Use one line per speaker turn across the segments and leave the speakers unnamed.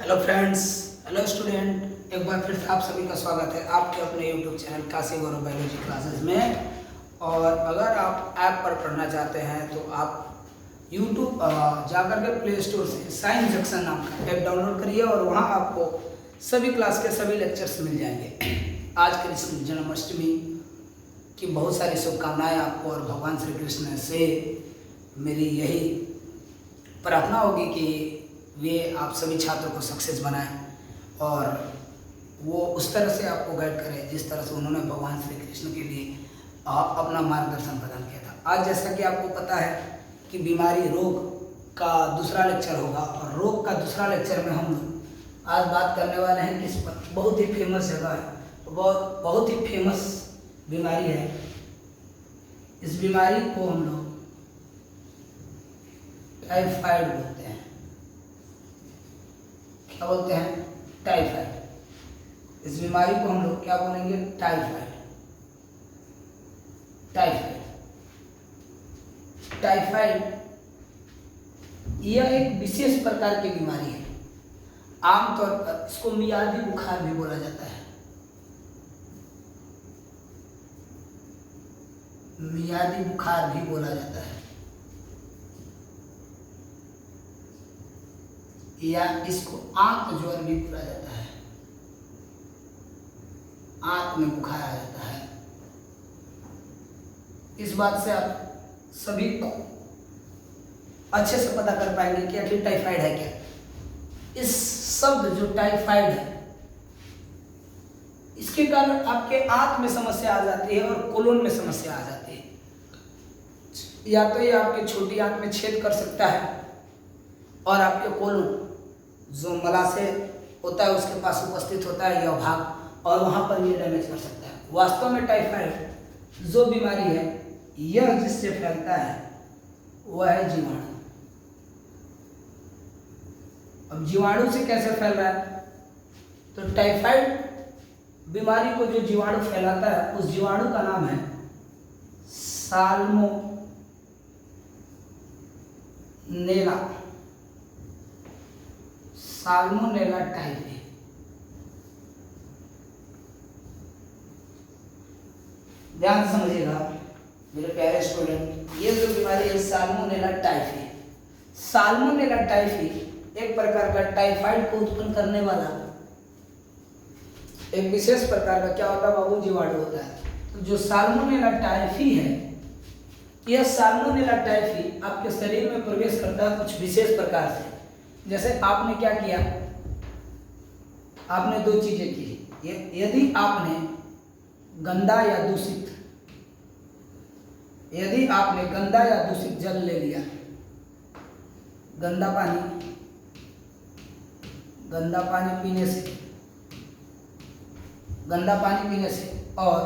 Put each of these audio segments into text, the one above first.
Hello friends, hello student, एक बार फिर से आप सभी का स्वागत है आपके अपने यूट्यूब चैनल काशी गौरव बायोलॉजी क्लासेस में। और अगर आप ऐप पर पढ़ना चाहते हैं तो आप यूट्यूब जाकर के प्ले स्टोर से साइंस जंक्शन नाम का ऐप डाउनलोड करिए और वहां आपको सभी क्लास के सभी लेक्चर्स मिल जाएंगे। आज कृष्ण जन्माष्टमी की बहुत सारी शुभकामनाएं आपको, और भगवान श्री कृष्ण से मेरी यही प्रार्थना होगी कि वे आप सभी छात्रों को सक्सेस बनाएं और वो उस तरह से आपको गाइड करें जिस तरह से उन्होंने भगवान श्री कृष्ण के लिए अपना मार्गदर्शन प्रदान किया था। आज जैसा कि आपको पता है कि बीमारी रोग का दूसरा लेक्चर होगा, और रोग का दूसरा लेक्चर में हम लोग आज बात करने वाले हैं किस पर। बहुत ही फेमस जगह है, बहुत ही फेमस बीमारी है। इस बीमारी को हम लोग टाइफाइड बोलते हैं। क्या बोलते हैं? टाइफाइड। इस बीमारी को हम लोग क्या बोलेंगे? टाइफाइड। टाइफाइड टाइफाइड यह एक विशेष प्रकार की बीमारी है। आमतौर पर इसको मियादी बुखार भी बोला जाता है। मियादी बुखार भी बोला जाता है, या इसको आंत ज्वर भी बोला जाता है। आंत में बुखार आ जाता है। इस बात से आप सभी अच्छे से पता कर पाएंगे कि आखिर टाइफाइड है क्या। इस शब्द जो टाइफाइड है, इसके कारण आपके आंत में समस्या आ जाती है और कोलोन में समस्या आ जाती है। या तो ये आपके छोटी आंत में छेद कर सकता है और आपके कोलोन जो मलाशय होता है उसके पास उपस्थित होता है यह भाग, और वहां पर ये डैमेज कर सकता है। वास्तव में टाइफाइड जो बीमारी है, यह जिससे फैलता है वह है जीवाणु। अब जीवाणु से कैसे फैल रहा है? तो टाइफाइड बीमारी को जो जीवाणु फैलाता है उस जीवाणु का नाम है साल्मोनेला टाइफी। ध्यान से समझिएगा मेरे प्यारे स्टूडेंट, ये जो बीमारी है साल्मोनेला टाइफी। साल्मोनेला टाइफी एक प्रकार का टाइफाइड को उत्पन्न करने वाला एक विशेष प्रकार का क्या होता है बाबू? जीवाणु होता है। तो जो साल्मोनेला टाइफी है, यह साल्मोनेला टाइफी आपके शरीर में प्रवेश करता है कुछ विशेष प्रकार से। जैसे आपने क्या किया, आपने दो चीजें की। यदि आपने गंदा या दूषित जल ले लिया, गंदा पानी पीने से और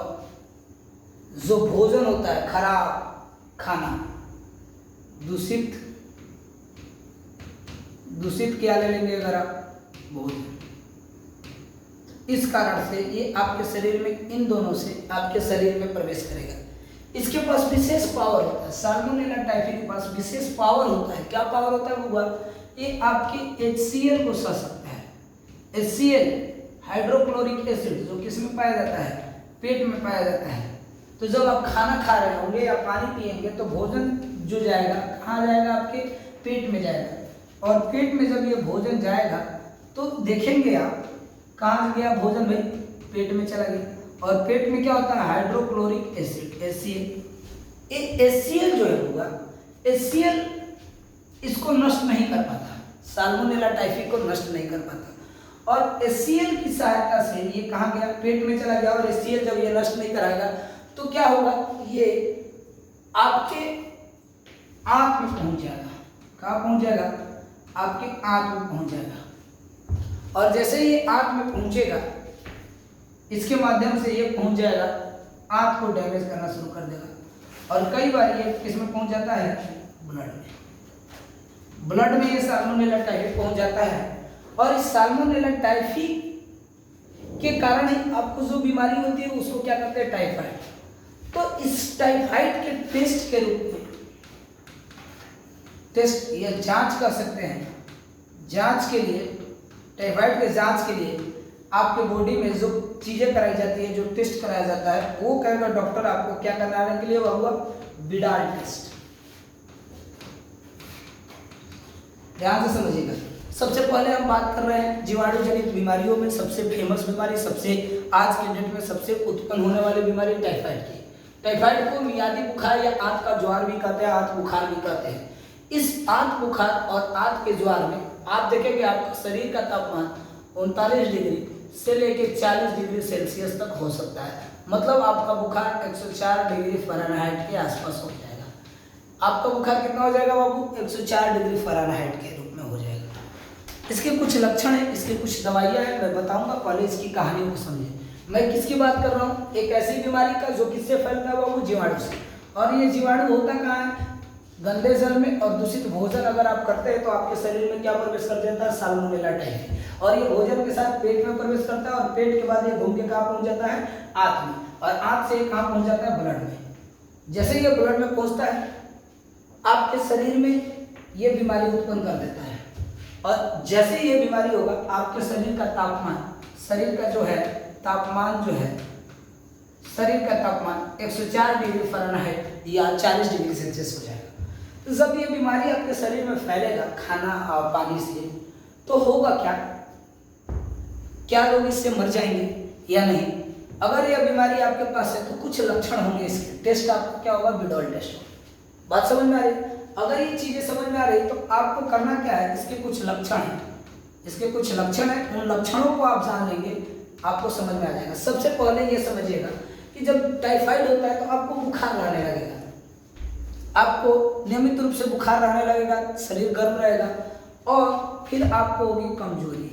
जो भोजन होता है खराब खाना, दूषित क्या ले लेंगे अगर आप? भोजन। इस कारण से ये आपके शरीर में, इन दोनों से आपके शरीर में प्रवेश करेगा। इसके पास विशेष पावर होता है। साल्मोनेला टाइफी के पास विशेष पावर होता है। क्या पावर होता है वो? ये आपके HCl को सह सकता है। HCl हाइड्रोक्लोरिक एसिड जो किस में पाया जाता है? पेट में पाया जाता है। तो जब आप खाना खा रहे होंगे या पानी पिएंगे तो भोजन जो जाएगा कहाँ जाएगा? आपके पेट में जाएगा। और पेट में जब ये भोजन जाएगा तो देखेंगे आप कहाँ गया भोजन? भाई पेट में चला गया। और पेट में क्या होता है? Hydrochloric acid HCl। ये HCl जो है होगा, HCl इसको नष्ट नहीं कर पाता, साल्मोनेला टाइफी को नष्ट नहीं कर पाता। और HCl की सहायता से ये कहाँ गया? पेट में चला गया। और HCl जब ये नष्ट नहीं कराएगा तो क्या होगा? ये आपके आंत में पहुंच जाएगा। कहाँ पहुंच जाएगा? आपके आंत में पहुंच जाएगा। और जैसे ये आंत में पहुंचेगा, इसके माध्यम से ये पहुंच जाएगा, आंत को डैमेज करना शुरू कर देगा। और कई बार ये किसमें पहुंच जाता है? ब्लड में ये साल्मोनेला टाइफी पहुंच जाता है। और इस साल्मोनेला टाइफी के कारण ही आपको जो बीमारी होती है उसको क्या करते हैं? टाइफाइड। तो इस टाइफाइड के टेस्ट के रूप में टेस्ट या जांच कर सकते हैं। जांच के लिए टाइफाइड के जांच के लिए आपके बॉडी में जो चीजें कराई जाती है, जो टेस्ट कराया जाता है, वो कहेगा डॉक्टर आपको क्या कराने के लिए, वह हुआ विडाल टेस्ट। ध्यान से समझिएगा। सबसे पहले हम बात कर रहे हैं जीवाणु जनित बीमारियों में सबसे फेमस बीमारी, सबसे आज के डेट में सबसे उत्पन्न होने वाली बीमारी टाइफाइड की। टाइफाइड को मियादी बुखार या आंत का ज्वार भी कहते हैं, आंत बुखार भी कहते हैं। इस आंत बुखार और आंत के ज्वार में आप देखेंगे आपका शरीर का तापमान 39 डिग्री से लेकर 40 डिग्री सेल्सियस तक हो सकता है। मतलब आपका बुखार 104 डिग्री फ़ारेनहाइट के आसपास हो जाएगा। आपका बुखार कितना हो जाएगा बाबू? 104 डिग्री फ़ारेनहाइट के रूप में हो जाएगा। इसके कुछ लक्षण हैं, इसके कुछ दवाइयाँ हैं, मैं बताऊंगा, पहले इसकी कहानी को समझें। मैं किसकी बात कर रहा हूँ? एक ऐसी बीमारी का जो किससे फैलता है बाबू? जीवाणु से। और ये जीवाणु होता कहाँ है? गंदे जल में और दूषित भोजन अगर आप करते हैं तो आपके शरीर में क्या प्रवेश कर देता है? Salmonella typhi. और ये भोजन के साथ पेट में प्रवेश करता है और पेट के बाद ये घूम के कहाँ पहुंच जाता है? आंत में। और आंत से कहाँ पहुंच जाता है? ब्लड में। जैसे ये ब्लड में पहुंचता है आपके शरीर में ये बीमारी उत्पन्न कर देता है। और जैसे ये बीमारी होगा आपके शरीर का तापमान, शरीर का जो है तापमान जो है, शरीर का तापमान 104 डिग्री फ़ारेनहाइट या 40 डिग्री सेल्सियस हो जाएगा। तो जब ये बीमारी आपके शरीर में फैलेगा खाना और पानी से, तो होगा क्या? क्या लोग इससे मर जाएंगे या नहीं? अगर यह बीमारी आपके पास है तो कुछ लक्षण होंगे इसके। टेस्ट आपका क्या होगा? विडाल टेस्ट होगा। बात समझ में आ रही? अगर ये चीजें समझ में आ रही तो आपको करना क्या है? इसके कुछ लक्षण हैं, इसके कुछ लक्षण हैं, उन लक्षणों को आप जान लेंगे, आपको समझ में आ जाएगा। सबसे पहले ये समझिएगा कि जब टाइफाइड होता है तो आपको बुखार रहने लगेगा, आपको नियमित रूप से बुखार रहने लगेगा, शरीर गर्म रहेगा और फिर आपको होगी कमजोरी।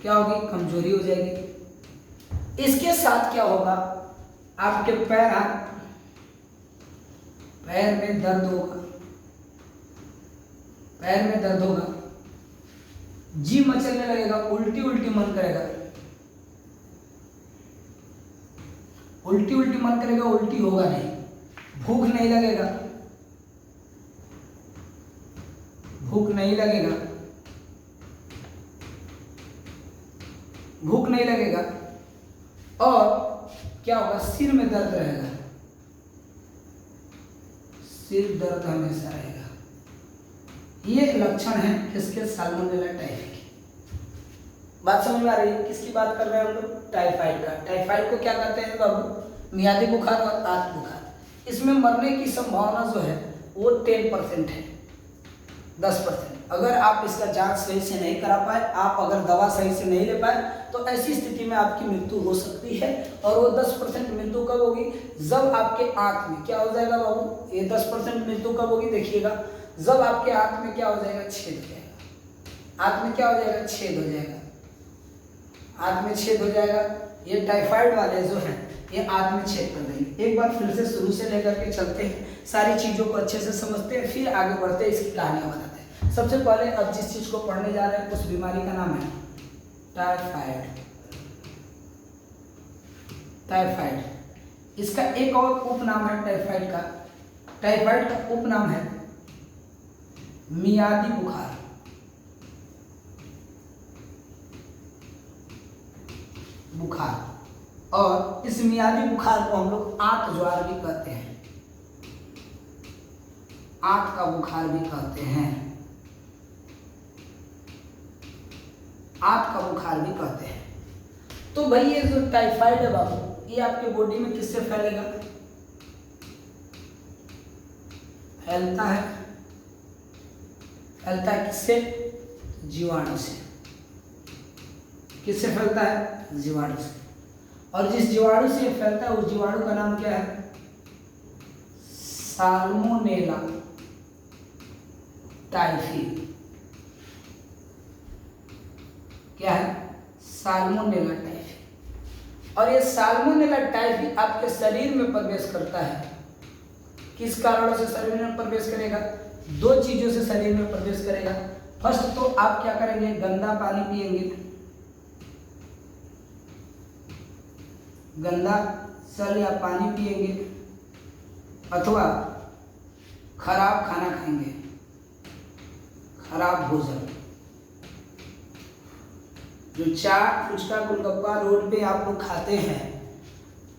क्या होगी? कमजोरी हो जाएगी। इसके साथ क्या होगा? आपके पैर में दर्द होगा, पैर में दर्द होगा, जी मचलने लगेगा, उल्टी उल्टी मन करेगा, उल्टी उल्टी मन करेगा, उल्टी होगा नहीं, भूख नहीं लगेगा, भूख नहीं लगेगा, भूख नहीं लगेगा। और क्या होगा? सिर में दर्द रहेगा, सिर दर्द हमेशा रहेगा। ये लक्षण है किसके? साल्मोनेला टाइफी के। बात समझ में आ रही है? किसकी बात कर रहे हैं हम लोग? टाइफाइड का। टाइफाइड को क्या कहते हैं बाबू? मियादी बुखार और आंत बुखार। इसमें मरने की संभावना जो है वो 10% है, 10%। अगर आप इसका जांच सही से नहीं करा पाए, आप अगर दवा सही से नहीं ले पाए, तो ऐसी स्थिति में आपकी मृत्यु हो सकती है। और वो 10% मृत्यु कब होगी? जब आपके आंत में क्या हो जाएगा बाबू? ये 10% मृत्यु कब होगी? देखिएगा, जब आपके आंत में क्या हो जाएगा? छेद हो जाएगा। आंत में क्या हो जाएगा? छेद हो जाएगा। आंत में छेद हो जाएगा। ये टाइफाइड वाले जो हैं ये आंत में छेद कर देंगे। एक बार फिर से शुरू से लेकर के चलते हैं, सारी चीजों को अच्छे से समझते हैं, फिर आगे बढ़ते हैं, इसकी कहानियां बताते हैं। सबसे पहले अब जिस चीज को पढ़ने जा रहे हैं उस बीमारी का नाम है टाइफाइड। टाइफाइड, इसका एक और उपनाम है टाइफाइड का। टाइफाइड का उपनाम है मियादी बुखार। बुखार। और इस मियादी बुखार को हम लोग आंत ज्वार भी कहते हैं, आंत का बुखार भी कहते हैं, आंत का बुखार भी कहते हैं। तो भाई ये जो टाइफाइड है बाबू, ये आपके बॉडी में किससे फैलेगा? फैलता है किससे? जीवाणु से। किससे फैलता है? जीवाणु से। और जिस जीवाणु से फैलता है उस जीवाणु का नाम क्या है? Salmonella typhi. क्या है? Salmonella typhi. और ये साल्मोनेला टाइफी आपके शरीर में प्रवेश करता है। किस कारणों से शरीर में प्रवेश करेगा? दो चीजों से शरीर में प्रवेश करेगा। फर्स्ट तो आप क्या करेंगे? गंदा पानी पिएंगे, गंदा जल या पानी पिएंगे, अथवा खराब खाना खाएंगे, खराब भोजन। जो चाट फुचका गोलगप्पा रोड पे आप लोग खाते हैं,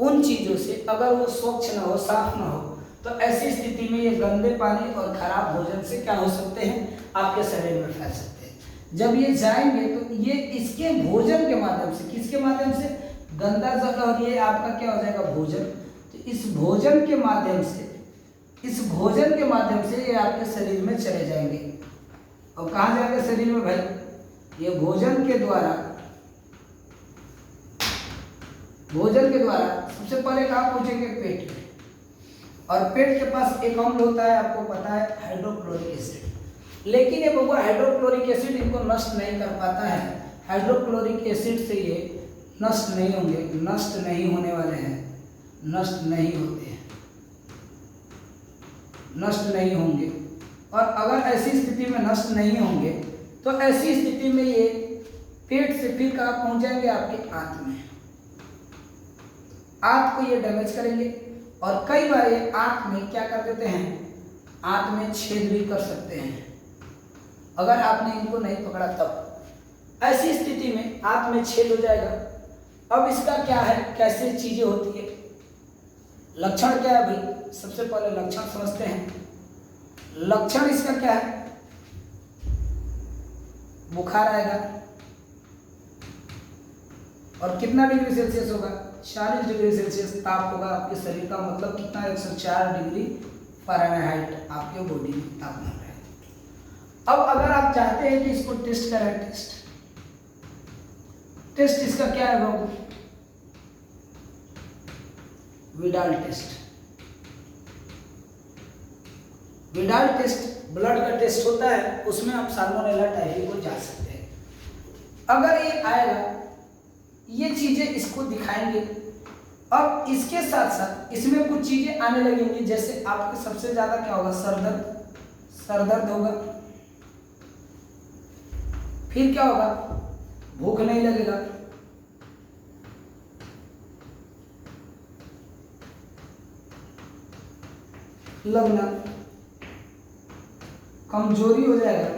उन चीज़ों से अगर वो स्वच्छ ना हो, साफ ना हो, तो ऐसी स्थिति में ये गंदे पानी और खराब भोजन से क्या हो सकते हैं, आपके शरीर में फैल सकते हैं। जब ये जाएंगे तो ये इसके भोजन के माध्यम से, किसके माध्यम से, गंदा जल और ये आपका क्या हो जाएगा, भोजन। तो इस भोजन के माध्यम से, इस भोजन के माध्यम से ये आपके शरीर में चले जाएंगे। और कहाँ जाएंगे शरीर में भाई, ये भोजन के द्वारा, भोजन के द्वारा सबसे पहले कहाँ पहुंचेंगे, पेट में। और पेट के पास एक अम्ल होता है, आपको पता है, हाइड्रोक्लोरिक एसिड। लेकिन ये बबुआ हाइड्रोक्लोरिक एसिड इनको नष्ट नहीं कर पाता है। हाइड्रोक्लोरिक एसिड से ये नष्ट नहीं होंगे, नष्ट नहीं होने वाले हैं, नष्ट नहीं होते हैं, नष्ट नहीं होंगे। और अगर ऐसी स्थिति में नष्ट नहीं होंगे तो ऐसी स्थिति में ये पेट से फिर कहाँ पहुंच जाएंगे, आपके आंत में। आंत को ये डैमेज करेंगे और कई बार ये आंत में क्या कर देते हैं, आंत में छेद भी कर सकते हैं, अगर आपने इनको नहीं पकड़ा तब। ऐसी स्थिति में आंत में छेद हो जाएगा। अब इसका क्या है, कैसे चीजें होती है, लक्षण क्या है भाई, सबसे पहले लक्षण समझते हैं। लक्षण इसका क्या है, बुखार आएगा और कितना डिग्री सेल्सियस होगा, 40 डिग्री सेल्सियस ताप होगा आपके शरीर का, मतलब कितना, 104 डिग्री फ़ारेनहाइट आपके बॉडी में तापमान है। अब अगर आप चाहते हैं कि इसको टेस्ट करें, टेस्ट इसका क्या है बाबू, Widal test. Widal test blood का टेस्ट होता है, उसमें आप साल्मोनेला टाइफी को जांच सकते हैं। अगर ये आएगा, ये चीजें इसको दिखाएंगे। अब इसके साथ साथ इसमें कुछ चीजें आने लगेंगी, जैसे आपके सबसे ज्यादा क्या होगा, सर दर्द होगा। फिर क्या होगा, भूख नहीं लगेगा। लगना, कमजोरी हो जाएगा।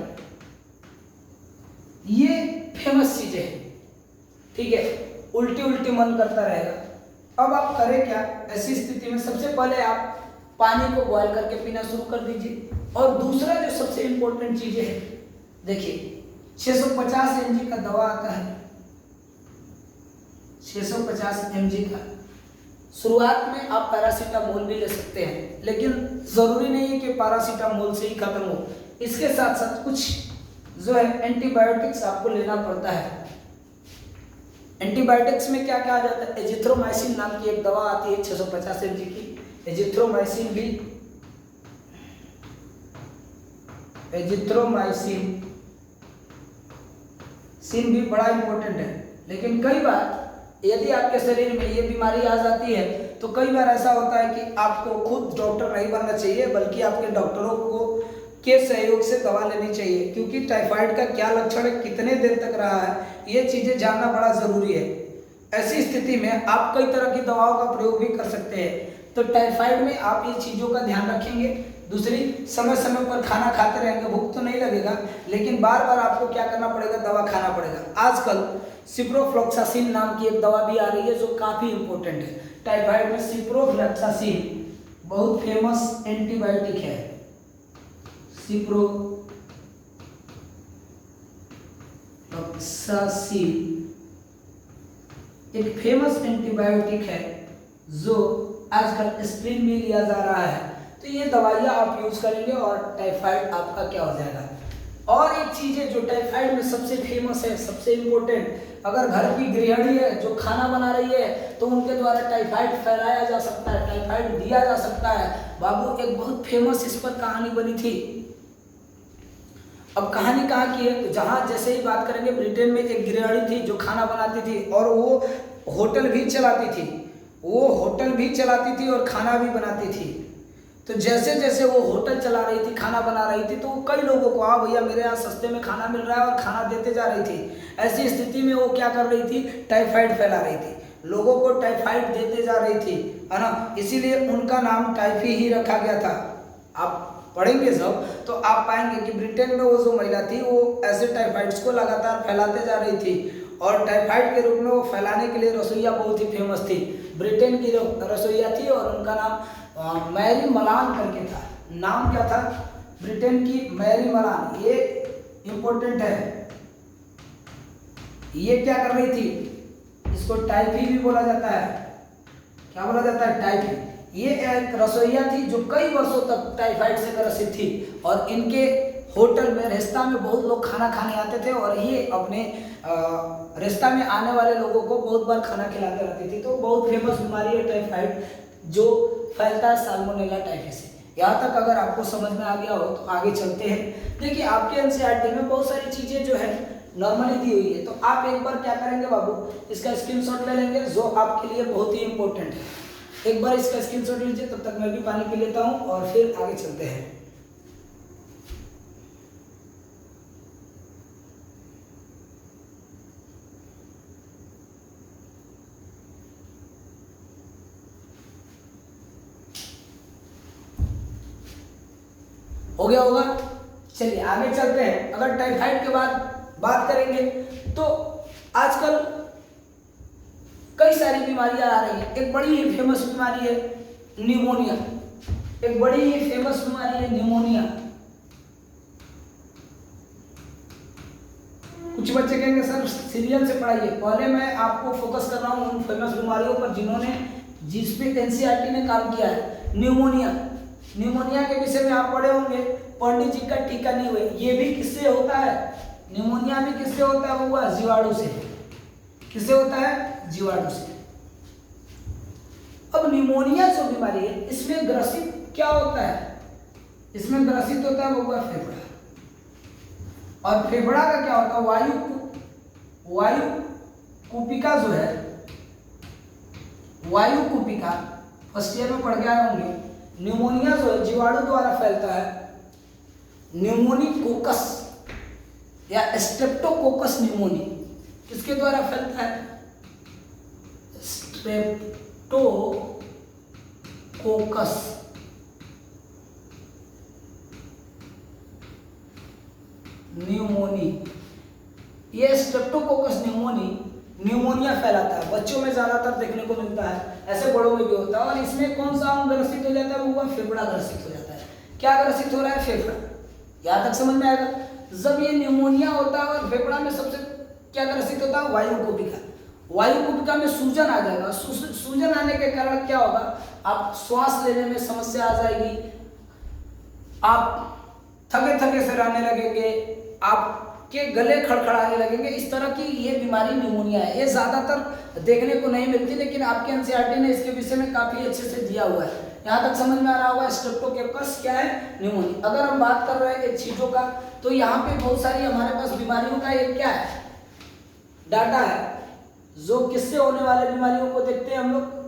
ये फेमस चीजें हैं, ठीक है। उल्टी उल्टी मन करता रहेगा। अब आप करें क्या, ऐसी स्थिति में सबसे पहले आप पानी को बॉयल करके पीना शुरू कर दीजिए। और दूसरा जो सबसे इंपॉर्टेंट चीजें है, देखिए 650 mg का दवा आता है, 650 mg का। शुरुआत में आप पैरासीटामोल भी ले सकते हैं, लेकिन जरूरी नहीं है कि पैरासीटामोल से ही खत्म हो। इसके साथ साथ कुछ जो है एंटीबायोटिक्स आपको लेना पड़ता है। एंटीबायोटिक्स में क्या क्या आ जाता है, एजिथ्रोमाइसिन नाम की एक दवा आती है 650 mg की। एजिथ्रोमाइसिन भी बड़ा इंपॉर्टेंट है। लेकिन कई बार यदि आपके शरीर में ये बीमारी आ जाती है तो कई बार ऐसा होता है कि आपको खुद डॉक्टर नहीं बनना चाहिए, बल्कि आपके डॉक्टरों को के सहयोग से दवा लेनी चाहिए। क्योंकि टाइफाइड का क्या लक्षण है, कितने देर तक रहा है, ये चीज़ें जानना बड़ा ज़रूरी है। ऐसी स्थिति में आप कई तरह की दवाओं का प्रयोग भी कर सकते हैं। तो टाइफाइड में आप ये चीज़ों का ध्यान रखेंगे। दूसरी, समय समय पर खाना खाते रहेंगे, भूख तो नहीं लगेगा, लेकिन बार बार आपको क्या करना पड़ेगा, दवा खाना पड़ेगा। आजकल सिप्रोफ्लॉक्सासिन नाम की एक दवा भी आ रही है जो काफ़ी इंपॉर्टेंट है टाइफाइड में। सिप्रोफ्लॉक्सासिन बहुत फेमस एंटीबायोटिक है। सिप्रोफ्लॉक्सासिन एक फेमस एंटीबायोटिक है जो आजकल स्प्रिंग में लिया जा रहा है। तो ये दवाइयाँ आप यूज करेंगे और टाइफाइड आपका क्या हो जाएगा। और एक चीज़ है जो टाइफाइड में सबसे फेमस है, सबसे इम्पोर्टेंट, अगर घर की गृहिणी है जो खाना बना रही है तो उनके द्वारा टाइफाइड फैलाया जा सकता है, टाइफाइड दिया जा सकता है। बाबू एक बहुत फेमस इस पर कहानी बनी थी। अब कहानी कहाँ की है, तो जहाँ जैसे ही बात करेंगे, ब्रिटेन में एक गृहिणी थी जो खाना बनाती थी और वो होटल भी चलाती थी, और खाना भी बनाती थी। तो जैसे जैसे वो होटल चला रही थी, खाना बना रही थी, तो वो कई लोगों को, हाँ भैया मेरे यहाँ सस्ते में खाना मिल रहा है, और खाना देते जा रही थी। ऐसी स्थिति में वो क्या कर रही थी, टाइफाइड फैला रही थी, लोगों को टाइफाइड देते जा रही थी, है ना। इसीलिए उनका नाम टाइफी ही रखा गया था। आप पढ़ेंगे सब तो आप पाएंगे कि ब्रिटेन में वो जो महिला थी वो ऐसे टाइफाइड्स को लगातार फैलाते जा रही थी और टाइफाइड के रूप में वो फैलाने के लिए रसोइया बहुत ही फेमस थी। ब्रिटेन की रसोइया थी और उनका नाम मैरी मलान करके था। नाम क्या था? ब्रिटेन की मैरी मलान। ये इंपॉर्टेंट है। ये क्या कर रही थी? इसको टाइफी भी बोला जाता है। क्या बोला जाता है? टाइफी। ये एक रसोइया थी जो कई वर्षों तक टाइफाइड से ग्रसित थी और इनके होटल में, रेस्ता में बहुत लोग खाना खाने आते थे और ये अपने रेस्ता में आने वाले लोगों को बहुत बार खाना खिलाते रहती थी। तो बहुत फेमस बीमारी है टाइफाइड, जो फैलता है साल्मोनेला टाइफी से। यहाँ तक अगर आपको समझ में आ गया हो तो आगे चलते हैं। देखिए आपके एनसीईआरटी में बहुत सारी चीजें जो है नॉर्मली दी हुई है, तो आप एक बार क्या करेंगे बाबू, इसका स्क्रीनशॉट ले लेंगे जो आपके लिए बहुत ही इंपॉर्टेंट है। एक बार इसका स्क्रीनशॉट लीजिए, तब तक मैं भी पानी पी लेता हूँ और फिर आगे चलते हैं। हो गया होगा? चलिए आगे चलते हैं। अगर टाइफाइड के बाद बात करेंगे तो आजकल कई सारी बीमारियां आ रही है। एक बड़ी ही फेमस बीमारी है निमोनिया। एक बड़ी ही फेमस बीमारी है निमोनिया। कुछ बच्चे कहेंगे सर सीरियल से पढ़ाइए। पहले मैं आपको फोकस कर रहा हूँ उन फेमस बीमारियों पर जिन्होंने जिस पे एनसीईआरटी ने काम किया है। निमोनिया, निमोनिया के विषय में आप पढ़े होंगे, पंडित जी का टीका नहीं हुए। ये भी किससे होता है? निमोनिया भी किससे होता है बउआ? जीवाणु से। किससे होता है? जीवाणु से। अब निमोनिया जो बीमारी है इसमें ग्रसित क्या होता है? इसमें ग्रसित होता है बउआ फेफड़ा। और फेफड़ा का क्या होता है? वायु कुपिका जो है, वायु कुपिका फर्स्ट ईयर में पढ़ के आए होंगे। निमोनिया जो है जीवाणु द्वारा फैलता है। निमोनिकोकस या स्ट्रेप्टोकोकस निमोनी किसके द्वारा फैलता है? Streptococcus pneumoniae. ये स्ट्रेप्टोकोकस न्यूमोनी न्यूमोनिया फैलाता है। बच्चों में ज्यादातर देखने को मिलता है, ऐसे बड़ों में भी होता है। और इसमें कौन सा अंग ग्रसित हो जाता है? वो फेफड़ा ग्रसित हो जाता है। क्या ग्रसित हो रहा है? फेफड़ा। यहाँ तक समझ में आएगा? जब ये न्यूमोनिया होता है और फेफड़ा में सबसे क्या ग्रसित होता है? वायु कुपिका। वायु कुपिका में सूजन आ जाएगा। सूजन आने के कारण क्या होगा? आप श्वास लेने में समस्या आ जाएगी, आप थके थके से रहने लगेंगे, आपके गले खड़खड़ाने लगेंगे। इस तरह की ये बीमारी निमोनिया है। ये ज्यादातर देखने को नहीं मिलती, लेकिन आपके एनसीईआरटी ने इसके विषय में काफी अच्छे से दिया हुआ है। यहाँ तक समझ में आ रहा होगा? स्ट्रेप्टोकोकस क्या है? निमोनिया। अगर हम बात कर रहे हैं चीजों का, तो यहाँ पे बहुत सारी हमारे पास बीमारियों का एक क्या है? डाटा है जो किससे होने वाले बीमारियों को देखते हैं हम लोग।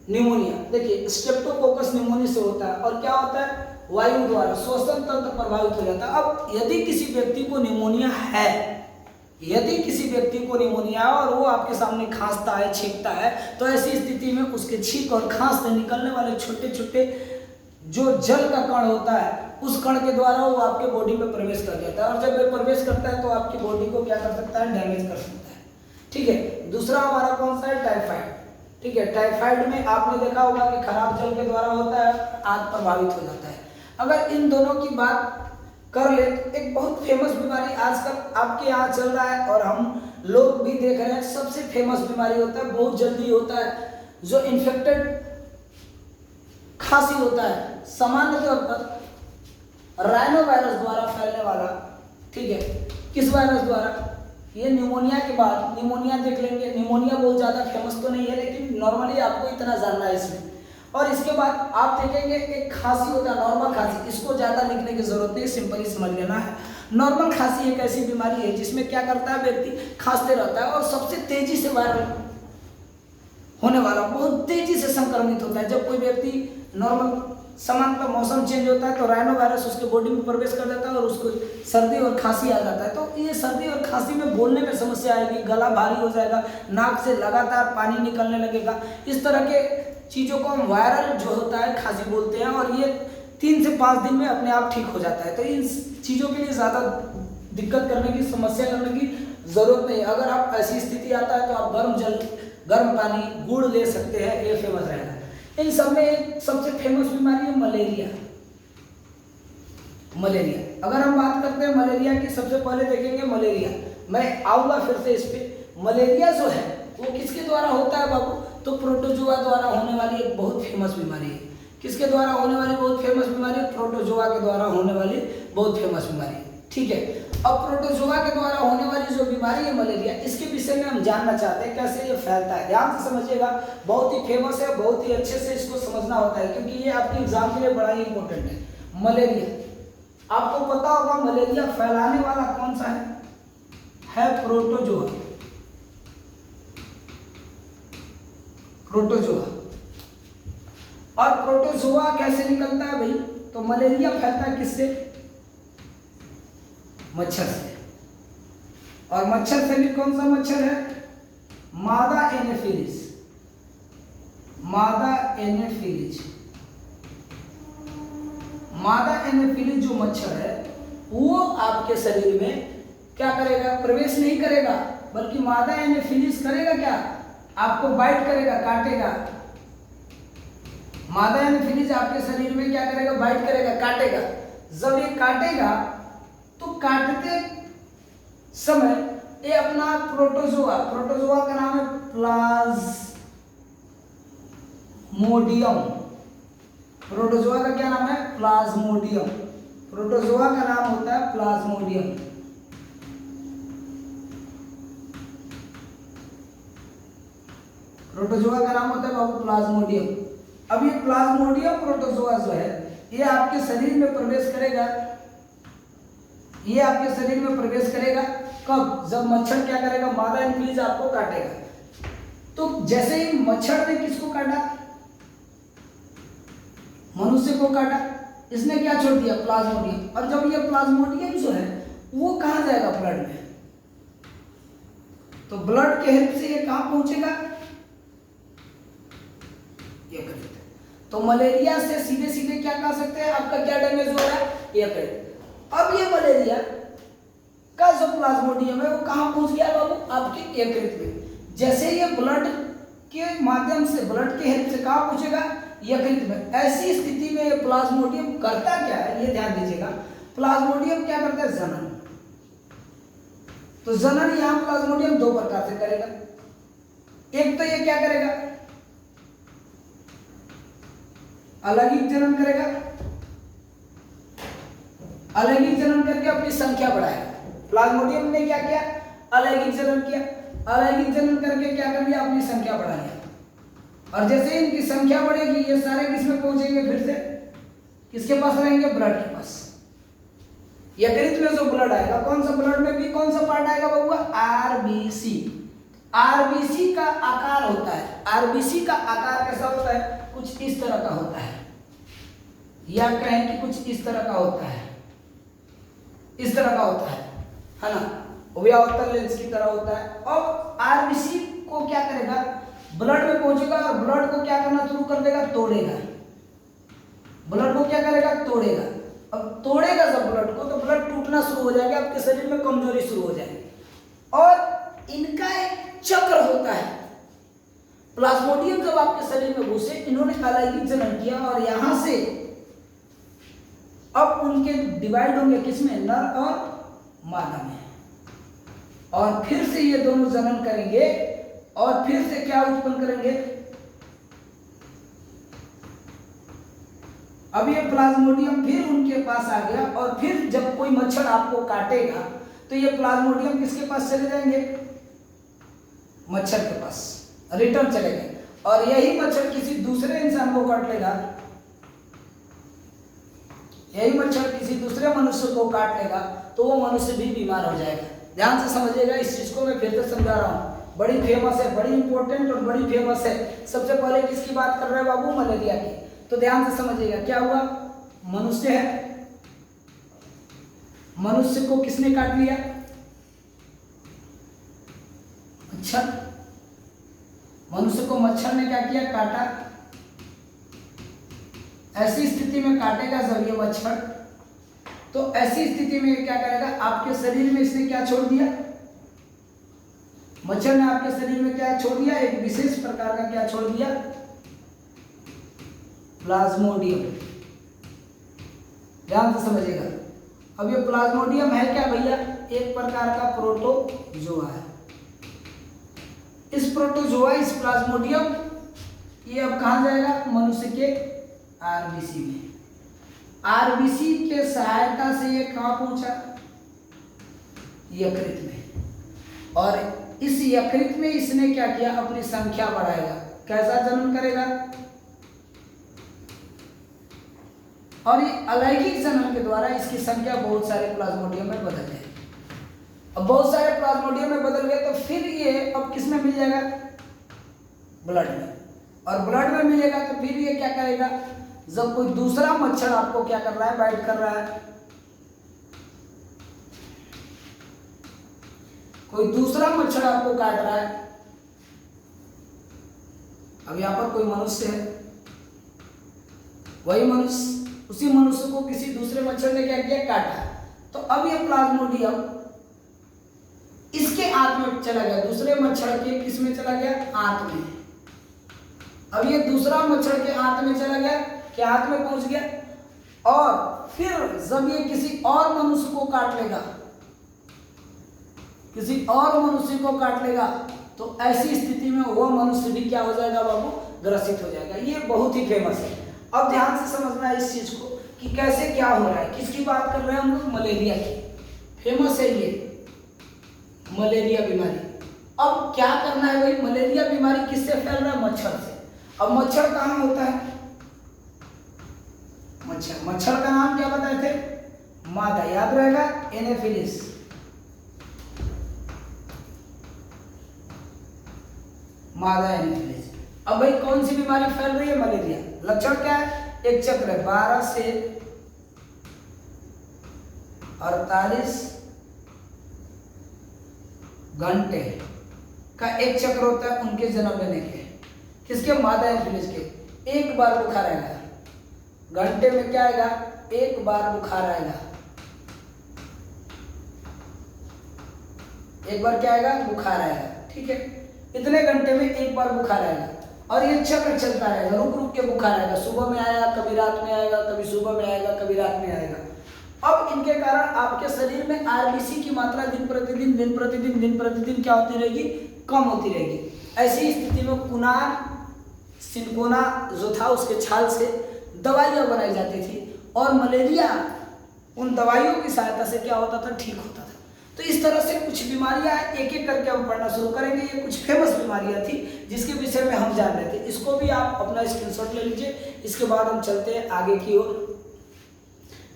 निमोनिया देखिए स्ट्रेप्टोकोकस निमोनिया से होता है। और क्या होता है? वायु द्वारा श्वसन तंत्र प्रभावित हो जाता है। अब यदि किसी व्यक्ति को निमोनिया है, यदि किसी व्यक्ति को निमोनिया है और वो आपके सामने खांसता है, छींकता है, तो ऐसी स्थिति में उसके छींक और खांस से निकलने वाले छोटे छोटे जो जल का कण होता है, उस कण के द्वारा वो आपके बॉडी में प्रवेश कर जाता है। और जब वो प्रवेश करता है तो आपकी बॉडी को क्या कर सकता है? डैमेज कर सकता है। ठीक है। दूसरा हमारा कौन सा है? टाइफाइड। ठीक है। टाइफाइड में आपने देखा होगा कि खराब जल के द्वारा होता है, आंत प्रभावित हो जाता है। अगर इन दोनों की बात कर ले तो एक बहुत फेमस बीमारी आजकल आपके यहाँ चल रहा है और हम लोग भी देख रहे हैं, सबसे फेमस बीमारी होता है, बहुत जल्दी होता है, जो इन्फेक्टेड खांसी होता है, सामान्य तौर पर राइनो वायरस द्वारा फैलने वाला। ठीक है। किस वायरस द्वारा? ये निमोनिया के बाद निमोनिया देख लेंगे। निमोनिया बहुत ज़्यादा फेमस तो नहीं है, लेकिन नॉर्मली आपको इतना जानना है इसमें। और इसके बाद आप देखेंगे एक खांसी होता है, नॉर्मल खांसी। इसको ज़्यादा लिखने की जरूरत नहीं, सिंपल ही समझ लेना है। नॉर्मल खांसी एक ऐसी बीमारी है जिसमें क्या करता है? व्यक्ति खांसते रहता है और सबसे तेजी से वायरल होने वाला, बहुत तेजी से संक्रमित होता है। जब कोई व्यक्ति नॉर्मल सामान्यतः मौसम चेंज होता है तो राइनो वायरस उसके बॉडी में प्रवेश कर जाता है और उसको सर्दी और खांसी आ जाता है। तो ये सर्दी और खांसी में बोलने में समस्या आएगी, गला भारी हो जाएगा, नाक से लगातार पानी निकलने लगेगा। इस तरह के चीज़ों को हम वायरल जो होता है खांसी बोलते हैं और ये 3 से 5 दिन में अपने आप ठीक हो जाता है। तो इन चीज़ों के लिए ज़्यादा दिक्कत करने की, समस्या करने की जरूरत नहीं। अगर आप ऐसी स्थिति आता है तो आप गर्म जल, गर्म पानी, गुड़ ले सकते हैं, ये फेमस रहेगा। इन सब में एक सबसे फेमस बीमारी है मलेरिया। मलेरिया, अगर हम बात करते हैं मलेरिया की, सबसे पहले देखेंगे मलेरिया। मैं आऊँगा फिर से इस पे। मलेरिया जो है वो किसके द्वारा होता है बाबू? तो प्रोटोजोआ द्वारा होने वाली एक बहुत फेमस बीमारी है। किसके द्वारा होने वाली बहुत फेमस बीमारी है? प्रोटोजोआ के द्वारा होने वाली बहुत फेमस बीमारी है। ठीक है, अब प्रोटोजोआ के द्वारा होने वाली जो बीमारी है मलेरिया, इसके विषय में हम जानना चाहते हैं कैसे ये फैलता है। ध्यान से समझिएगा, बहुत ही फेमस है, बहुत ही अच्छे से इसको समझना होता है क्योंकि ये आपके एग्जाम के लिए बड़ा ही इंपॉर्टेंट है। मलेरिया, आपको पता होगा मलेरिया फैलाने वाला कौन सा है प्रोटोजोआ। प्रोटोजोआ। और प्रोटोजोआ कैसे निकलता है भाई? तो मलेरिया फैलता है किससे? मच्छर से। और मच्छर से भी कौन सा मच्छर है? मादा एनोफिलिस। मादा एनोफिलिस। मादा एनोफिलिस जो मच्छर है वो आपके शरीर में क्या करेगा? प्रवेश नहीं करेगा, बल्कि मादा एनोफिलिस करेगा क्या? आपको बाइट करेगा, काटेगा। मादा एनोफिलिस आपके शरीर में क्या करेगा? बाइट करेगा, काटेगा। जब ये काटेगा तो काटते समय ये अपना प्रोटोजोआ, प्रोटोजोआ का नाम है प्लाज्मोडियम। प्रोटोजोआ का क्या नाम है? प्लाज्मोडियम। प्रोटोजोआ का नाम होता है प्लाज्मोडियम। प्रोटोजोआ का नाम होता है बाबू प्लाज्मोडियम। अब ये प्लाज्मोडियम प्रोटोजोआ जो है ये आपके शरीर में प्रवेश करेगा। ये आपके शरीर में प्रवेश करेगा कब? जब मच्छर क्या करेगा? मादा एनोफिलिस आपको काटेगा। तो जैसे ही मच्छर ने किसको काटा? मनुष्य को काटा। इसने क्या छोड़ दिया? प्लाज्मोडियम। और जब ये प्लाज्मोडियम जो है वो कहाँ जाएगा? ब्लड में। तो ब्लड के हेल्प से ये कहाँ पहुंचेगा? यकृत। तो मलेरिया से सीधे सीधे क्या कह सकते हैं? आपका क्या डैमेज हो रहा है? यकृत। अब ये मलेरिया का जो प्लाज्मोडियम है वो कहाँ पहुंच गया बाबू? आपके यकृत में। जैसे ये ब्लड के माध्यम से, ब्लड के हेल्प से कहाँ पहुंचेगा? यकृत में। ऐसी स्थिति में ये प्लाज्मोडियम करता क्या है? ये ध्यान दीजिएगा। प्लाज्मोडियम क्या करता है? जनन। तो जनन यहाँ प्लाज्मोडियम दो प्रकार से करेगा। एक तो ये क्या करेगा? अलैंगिक जनन करेगा। अलैंगिक जनन करके अपनी संख्या बढ़ाएगा। प्लाज्मोडियम ने क्या किया? अलैंगिक जनन किया। अलैंगिक जनन करके क्या कर लिया? अपनी संख्या बढ़ा लिया। और जैसे इनकी संख्या बढ़ेगी ये सारे किसमें पहुंचेंगे? फिर से किसके पास रहेंगे? ब्लड के पास। यकृत में जो ब्लड आएगा, कौन सा ब्लड में भी कौन सा पार्ट आएगा बाबू? आरबीसी। आरबीसी का आकार होता है, आरबीसी का आकार कैसा होता है? कुछ इस तरह का होता है, या कहें कि कुछ इस तरह का होता है, इस तरह का होता है ना, व्यावतल लेंस की तरह होता है। और आरबीसी को क्या करेगा? ब्लड में पहुंचेगा और ब्लड को क्या करना शुरू कर देगा? तोड़ेगा। ब्लड को क्या करेगा? तोड़ेगा। अब तोड़ेगा जब ब्लड को, तो ब्लड टूटना शुरू हो जाएगा, आपके शरीर में कमजोरी शुरू हो जाएगी। और इनका एक चक्र होता है। प्लाज्मोडियम जब आपके शरीर में घुसे, इन्होंने अलैंगिक जनन किया और यहां से अब उनके डिवाइड होंगे किसमें? नर और मादा में। और फिर से ये दोनों जनन करेंगे और फिर से क्या उत्पन्न करेंगे? अब ये प्लाज्मोडियम फिर उनके पास आ गया और फिर जब कोई मच्छर आपको काटेगा तो ये प्लाज्मोडियम किसके पास चले जाएंगे? मच्छर के पास रिटर्न चले गए। और यही मच्छर किसी दूसरे इंसान को काट लेगा, यही मच्छर किसी दूसरे मनुष्य को काट लेगा तो वो मनुष्य भी बीमार हो जाएगा। ध्यान से समझिएगा, इस चीज को मैं फिर से समझा रहा हूँ। बड़ी फेमस है, बड़ी इंपॉर्टेंट और बड़ी फेमस है। सबसे पहले किसकी बात कर रहे हैं बाबू? मलेरिया की। तो ध्यान से समझिएगा, क्या हुआ? मनुष्य है, मनुष्य को किसने काट लिया? मच्छर। मनुष्य को मच्छर ने क्या किया? काटा। ऐसी स्थिति में काटेगा जब ये मच्छर तो ऐसी स्थिति में क्या करेगा, आपके शरीर में इसने क्या छोड़ दिया, मच्छर ने आपके शरीर में क्या छोड़ दिया, एक विशेष प्रकार का क्या छोड़ दिया, प्लाज्मोडियम। ध्यान से समझिएगा। अब ये प्लाज्मोडियम है क्या भैया, एक प्रकार का प्रोटोजोआ है। इस प्रोटोजोआ, इस प्लाज्मोडियम, ये अब कहाँ जाएगा, मनुष्य के आरबीसी में। आरबीसी के सहायता से ये कहाँ पहुंचा, यकृत में। और इस यकृत में इसने क्या किया, अपनी संख्या बढ़ाएगा। कैसा जन्म करेगा, और ये अलैंगिक जन्म के द्वारा इसकी संख्या बहुत सारे प्लाज्मोडियम में बदल जाएगी। अब बहुत सारे प्लाज्मोडियम में बदल गए तो फिर ये अब किस में मिल जाएगा, ब्लड में। और ब्लड में मिलेगा तो फिर ये क्या करेगा, जब कोई दूसरा मच्छर आपको क्या कर रहा है, बाइट कर रहा है, कोई दूसरा मच्छर आपको काट रहा है, अब यहां पर कोई मनुष्य है, वही मनुष्य, उसी मनुष्य को किसी दूसरे मच्छर ने क्या किया, काटा। तो अब ये प्लाज्मोडियम इसके आंत में चला गया, दूसरे मच्छर के किस में चला गया, आंत में। अब ये दूसरा मच्छर के आंत में चला गया, क्या आंत में पहुंच गया, और फिर जब ये किसी और मनुष्य को काट लेगा, किसी और मनुष्य को काट लेगा, तो ऐसी स्थिति में वह मनुष्य भी क्या हो जाएगा बाबू, ग्रसित हो जाएगा। ये बहुत ही फेमस है। अब ध्यान से समझना है इस चीज को कि कैसे क्या हो रहा है, किसकी बात कर रहे हैं हम लोग, मलेरिया की। फेमस है ये मलेरिया बीमारी। अब क्या करना है भाई, मलेरिया बीमारी किससे फैल रहा है, मच्छर से। अब मच्छर कहाँ होता है, मच्छर का नाम क्या बताए थे, मादा, याद रहेगा, एनोफिलिस। मादा एनोफिलिस। अब भाई कौन सी बीमारी फैल रही है, मलेरिया। लक्षण क्या है, एक चक्र है 12 से 48 घंटे का एक चक्र होता है उनके जन्म लेने के, किसके, मादा एनोफिलिस के। एक बार बुखार आएगा, घंटे में क्या आएगा, एक बार बुखार आएगा, एक बार क्या आएगा, बुखार आएगा, ठीक है। इतने घंटे में एक बार बुखार आएगा, और ये चक्र चलता रहेगा, रुक रुक के बुखार आएगा, सुबह में आएगा, कभी रात में आएगा, कभी सुबह में आएगा, कभी रात में आएगा। अब इनके कारण आपके शरीर में आरबीसी की मात्रा दिन प्रतिदिन क्या होती रहेगी, कम होती रहेगी। ऐसी स्थिति में कुनार सिनकोना जो था उसके छाल से दवाइयाँ बनाई जाती थी, और मलेरिया उन दवाइयों की सहायता से क्या होता था, ठीक होता था। तो इस तरह से कुछ बीमारियां एक एक करके हम पढ़ना शुरू करेंगे। ये कुछ फेमस बीमारियां थी जिसके विषय में हम जान रहे थे। इसको भी आप अपना स्क्रीनशॉट ले लीजिए। इसके बाद हम चलते हैं आगे की ओर,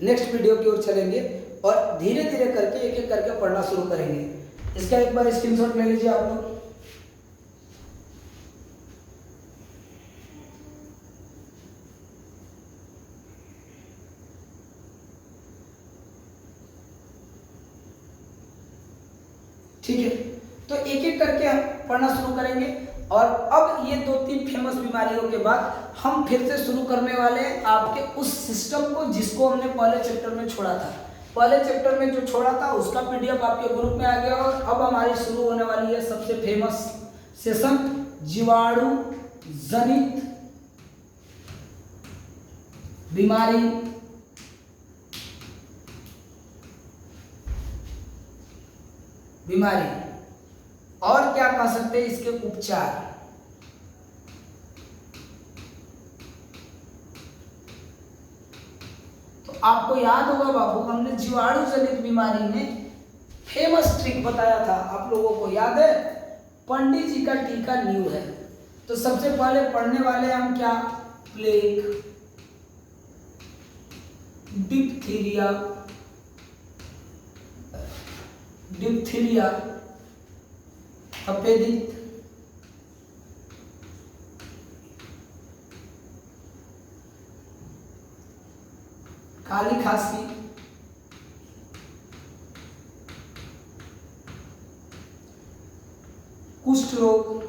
नेक्स्ट वीडियो की ओर चलेंगे, और धीरे धीरे करके एक एक करके पढ़ना शुरू करेंगे। इसका एक बार स्क्रीनशॉट ले लीजिए आप लोग। ठीक है, तो एक एक करके हम पढ़ना शुरू करेंगे। और अब ये 2-3 फेमस बीमारियों के बाद हम फिर से शुरू करने वाले हैं आपके उस सिस्टम को जिसको हमने पहले चैप्टर में छोड़ा था। पहले चैप्टर में जो छोड़ा था उसका पीडीएफ आपके ग्रुप में आ गया, और अब हमारी शुरू होने वाली है सबसे फेमस सेशन, जीवाणु जनित बीमारी। और क्या कह सकते हैं इसके उपचार। तो आपको याद होगा बाबू, हमने जीवाणु जनित बीमारी में फेमस ट्रिक बताया था, आप लोगों को याद है, पंडित जी का टीका न्यू है। तो सबसे पहले पढ़ने वाले हम क्या, प्लेग, डिप्थीरिया, तपेदिक, काली खांसी, कुष्ठ रोग,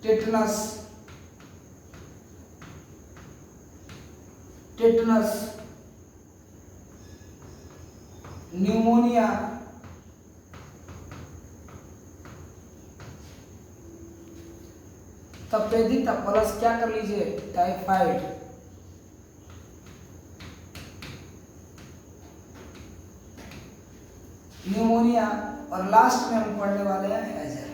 टेटनस, टेटनस, न्यूमोनिया, तपेदिक प्लस क्या कर लीजिए टाइफाइड, न्यूमोनिया, और लास्ट में हम पढ़ने वाले हैं हैजर।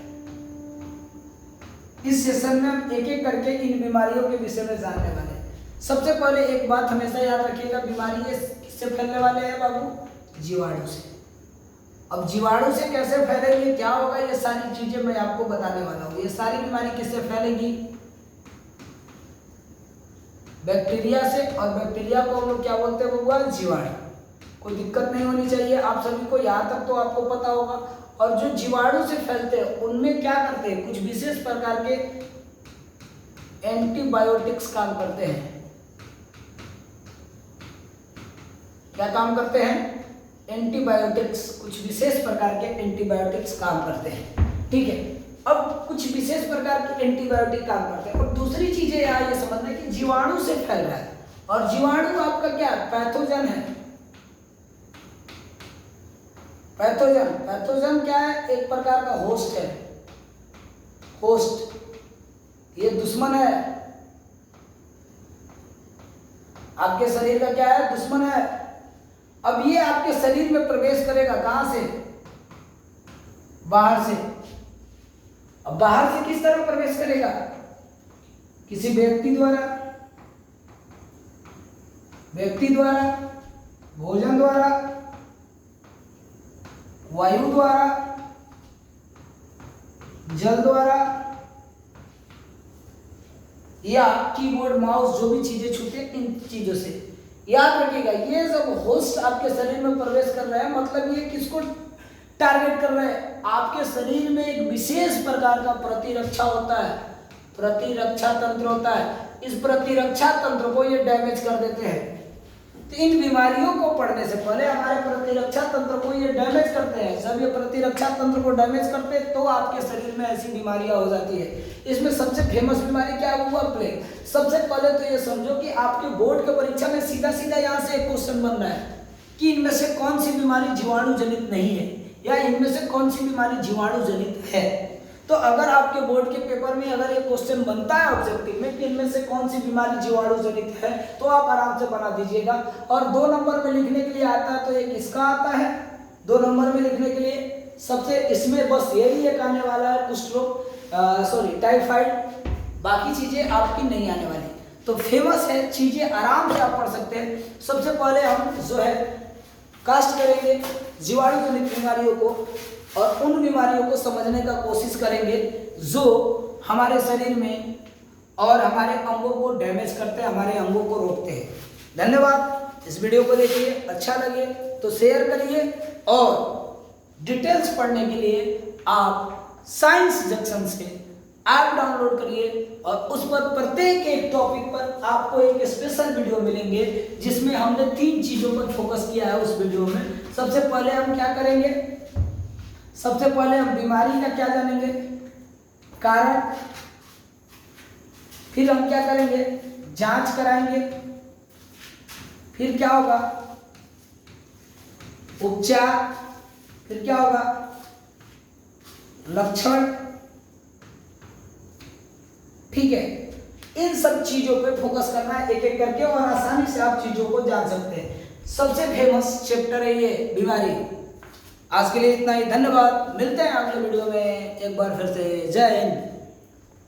इस सेशन में हम एक एक करके इन बीमारियों के विषय में जानने वाले हैं। सबसे पहले एक बात हमेशा याद रखिएगा, बीमारी ये किससे फैलने वाले हैं बाबू? जीवाणु से। अब जीवाणु से कैसे फैलेंगे, क्या होगा, ये सारी चीजें मैं आपको बताने वाला हूँ। ये सारी बीमारी किससे फैलेगी? बैक्टीरिया से, और बैक्टीरिया को हम लोग क्या बोलते हैं बबुआ? जीवाणु। कोई दिक्कत नहीं होनी चाहिए आप सभी को, यहाँ तक तो आपको पता होगा। और जो जीवाणु से फैलते हैं उनमें क्या करते हैं? कुछ विशेष प्रकार के एंटीबायोटिक्स काम करते हैं। क्या काम करते हैं? एंटीबायोटिक्स, कुछ विशेष प्रकार के एंटीबायोटिक्स काम करते हैं। ठीक है, अब कुछ विशेष प्रकार के एंटीबायोटिक काम करते हैं। और दूसरी चीजें यहाँ ये समझना है कि जीवाणु से फैल रहा है, और जीवाणु आपका क्या पैथोजन है। पैथोजन, पैथोजन क्या है? एक प्रकार का होस्ट है। होस्ट, ये दुश्मन है आपके शरीर का, क्या है? दुश्मन है। अब ये आपके शरीर में प्रवेश करेगा, कहां से? बाहर से। अब बाहर से किस तरह प्रवेश करेगा? किसी व्यक्ति द्वारा, भोजन द्वारा, वायु द्वारा, जल द्वारा, या कीबोर्ड माउस जो भी चीजें छूते हैं इन चीजों से। याद रखिएगा, ये जब होस्ट आपके शरीर में प्रवेश कर रहा है, मतलब ये किसको टारगेट कर रहा है? आपके शरीर में एक विशेष प्रकार का प्रतिरक्षा होता है, प्रतिरक्षा तंत्र होता है। इस प्रतिरक्षा तंत्र को ये डैमेज कर देते हैं। तो इन बीमारियों को पढ़ने से पहले हमारे प्रतिरक्षा तंत्र को ये डैमेज करते हैं। जब ये प्रतिरक्षा तंत्र को डैमेज करते हैं तो आपके शरीर में ऐसी बीमारियां हो जाती है। इसमें सबसे फेमस बीमारी क्या हुआ? प्लेग। सबसे पहले तो ये समझो कि आपके बोर्ड के परीक्षा में सीधा सीधा यहाँ से एक क्वेश्चन बन रहा है कि इनमें से कौन सी बीमारी जीवाणु जनित नहीं है, या इनमें से कौन सी बीमारी जीवाणु जनित है। तो अगर आपके बोर्ड के पेपर में अगर एक क्वेश्चन बनता है ऑब्जेक्टिव में कि इनमें से कौन सी बीमारी जीवाणु जनित है, तो आप आराम से बना दीजिएगा। और 2 नंबर में लिखने के लिए आता है तो एक इसका आता है, 2 नंबर में लिखने के लिए सबसे इसमें बस यही एक आने वाला है, कुष्ठ रोग, टाइफाइड। बाकी चीजें आपकी नहीं आने वाली। तो फेमस है, चीजें आराम से आप पढ़ सकते हैं। सबसे पहले हम जो है कास्ट करेंगे जीवाणु जनित बीमारियों को, और उन बीमारियों को समझने का कोशिश करेंगे जो हमारे शरीर में और हमारे अंगों को डैमेज करते हैं, हमारे अंगों को रोकते हैं। धन्यवाद। इस वीडियो को देखिए, अच्छा लगे तो शेयर करिए, और डिटेल्स पढ़ने के लिए आप साइंस जंक्शन से ऐप डाउनलोड करिए, और उस पर प्रत्येक एक टॉपिक पर आपको एक स्पेशल वीडियो मिलेंगे जिसमें हमने 3 चीजों पर फोकस किया है। उस वीडियो में सबसे पहले हम क्या करेंगे? सबसे पहले हम बीमारी का क्या जानेंगे? कारण। फिर हम क्या करेंगे? जांच कराएंगे। फिर क्या होगा? उपचार। फिर क्या होगा? लक्षण। ठीक है, इन सब चीजों पे फोकस करना है एक एक करके, और आसानी से आप चीजों को जान सकते हैं। सबसे फेमस चैप्टर है ये बीमारी। आज के लिए इतना ही, धन्यवाद। मिलते हैं अगले वीडियो में एक बार फिर से। जय हिंद।